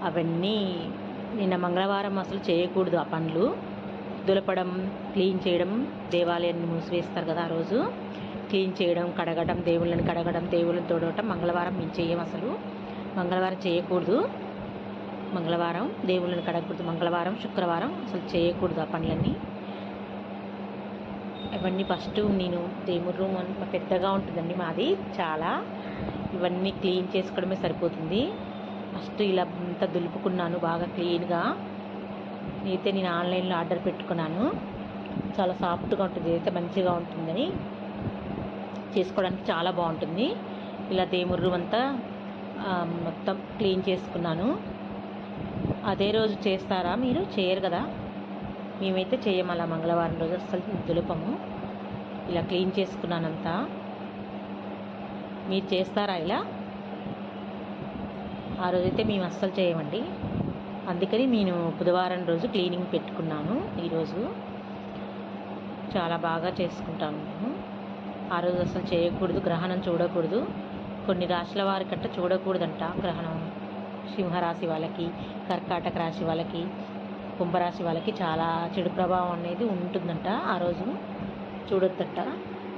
అవన్నీ నిన్న మంగళవారం అసలు చేయకూడదు ఆ పనులు. దులపడం, క్లీన్ చేయడం, దేవాలయాన్ని మూసివేస్తారు కదా ఆ రోజు. క్లీన్ చేయడం, కడగడం, దేవుళ్ళని కడగడం, దేవుళ్ళని తోడవటం మంగళవారం మేము చెయ్యం అసలు. మంగళవారం చేయకూడదు. మంగళవారం దేవుళ్ళని కడగకూడదు. మంగళవారం, శుక్రవారం అసలు చేయకూడదు ఆ పనులన్నీ. ఇవన్నీ ఫస్ట్ నేను దేవుడి రూమ్ పెద్దగా ఉంటుందండి మాది చాలా. ఇవన్నీ క్లీన్ చేసుకోవడమే సరిపోతుంది. ఫస్ట్ ఇలా అంతా దులుపుకున్నాను బాగా క్లీన్గా. అయితే నేను ఆన్లైన్లో ఆర్డర్ పెట్టుకున్నాను. చాలా సాఫ్ట్గా ఉంటుంది, అయితే మంచిగా ఉంటుందని, చేసుకోవడానికి చాలా బాగుంటుంది. ఇలా దేవుడి రూమ్ అంతా మొత్తం క్లీన్ చేసుకున్నాను. అదే రోజు చేస్తారా మీరు? చేయరు కదా. మేమైతే చేయము అలా. మంగళవారం రోజు అస్సలు దులపము. ఇలా క్లీన్ చేసుకున్నానంతా. మీరు చేస్తారా ఇలా? ఆ రోజైతే మేము అస్సలు చేయమండి. అందుకని నేను బుధవారం రోజు క్లీనింగ్ పెట్టుకున్నాను. ఈరోజు చాలా బాగా చేసుకుంటాను నేను. ఆ రోజు అసలు చేయకూడదు, గ్రహణం చూడకూడదు. కొన్ని రాశుల వారికంట చూడకూడదంట గ్రహణం. సింహరాశి వాళ్ళకి, కర్కాటక రాశి వాళ్ళకి, కుంభరాశి వాళ్ళకి చాలా చెడు ప్రభావం అనేది ఉంటుందంట. ఆ రోజు చూడొద్దంట.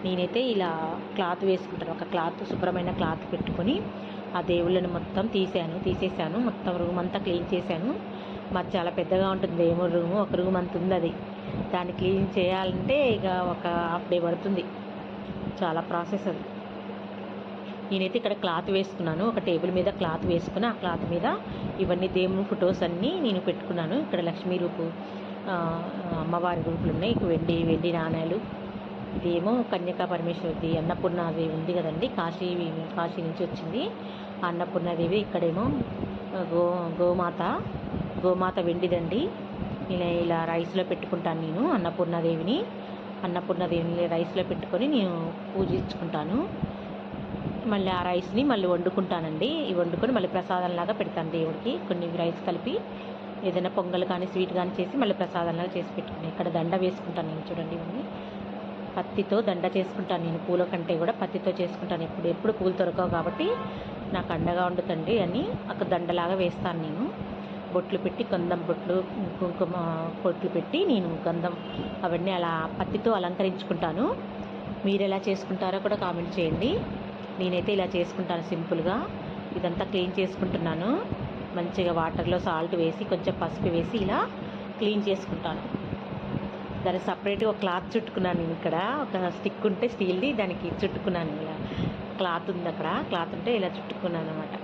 నేనైతే ఇలా క్లాత్ వేసుకుంటాను. ఒక క్లాత్, శుభ్రమైన క్లాత్ పెట్టుకొని ఆ దేవుళ్ళని మొత్తం తీసేసాను. మొత్తం రూమ్ అంతా క్లీన్ చేశాను. మాది చాలా పెద్దగా ఉంటుంది దేవుడి రూము. ఒక రూమ్ అంత ఉంది అది. దాన్ని క్లీన్ చేయాలంటే ఇక ఒక హాఫ్ డే పడుతుంది. చాలా ప్రాసెస్ అది. నేనైతే ఇక్కడ క్లాత్ వేసుకున్నాను. ఒక టేబుల్ మీద క్లాత్ వేసుకుని ఆ క్లాత్ మీద ఇవన్నీ దేవుని ఫొటోస్ అన్నీ నేను పెట్టుకున్నాను. ఇక్కడ లక్ష్మీ రూపు, అమ్మవారి రూపులు ఉన్నాయి. వెండి నాణేలు. ఇదేమో కన్యకా పరమేశ్వరిది, అన్నపూర్ణాదేవి ఉంది కదండి, కాశీ నుంచి వచ్చింది అన్నపూర్ణాదేవి. ఇక్కడేమో గోమాత వెండిదండి. ఇలా రైస్లో పెట్టుకుంటాను నేను అన్నపూర్ణాదేవిని రైస్లో పెట్టుకొని నేను పూజించుకుంటాను. మళ్ళీ ఆ రైస్ని మళ్ళీ వండుకుంటానండి. వండుకొని మళ్ళీ ప్రసాదంలాగా పెడతాను దేవుడికి. కొన్ని రైస్ కలిపి ఏదైనా పొంగల్ కానీ స్వీట్ కానీ చేసి మళ్ళీ ప్రసాదంలాగా చేసి పెట్టుకుని ఇక్కడ దండ వేసుకుంటాను నేను. చూడండి, ఇవన్నీ పత్తితో దండ చేసుకుంటాను నేను. పూల కంటే కూడా పత్తితో చేసుకుంటాను. ఎప్పుడు పూలు దొరకవు కాబట్టి నాకు అండగా ఉండుతండి అని ఒక దండలాగా వేస్తాను నేను. బొట్లు పెట్టి, గంధం బొట్లు, కుంకుమ బొట్లు పెట్టి నేను గంధం అవన్నీ అలా పత్తితో అలంకరించుకుంటాను. మీరు ఎలా చేసుకుంటారో కూడా కామెంట్ చేయండి. నేనైతే ఇలా చేసుకుంటాను సింపుల్గా. ఇదంతా క్లీన్ చేసుకుంటున్నాను. మంచిగా వాటర్లో సాల్ట్ వేసి, కొంచెం పసుపు వేసి ఇలా క్లీన్ చేసుకుంటాను. దానికి సపరేట్గా ఒక క్లాత్ చుట్టుకున్నాను నేను. ఇక్కడ ఒక స్టిక్ ఉంటే స్టీల్ది, దానికి చుట్టుకున్నాను. ఇలా క్లాత్ ఉంది, అక్కడ క్లాత్ ఉంటే ఇలా చుట్టుకున్నాను అనమాట.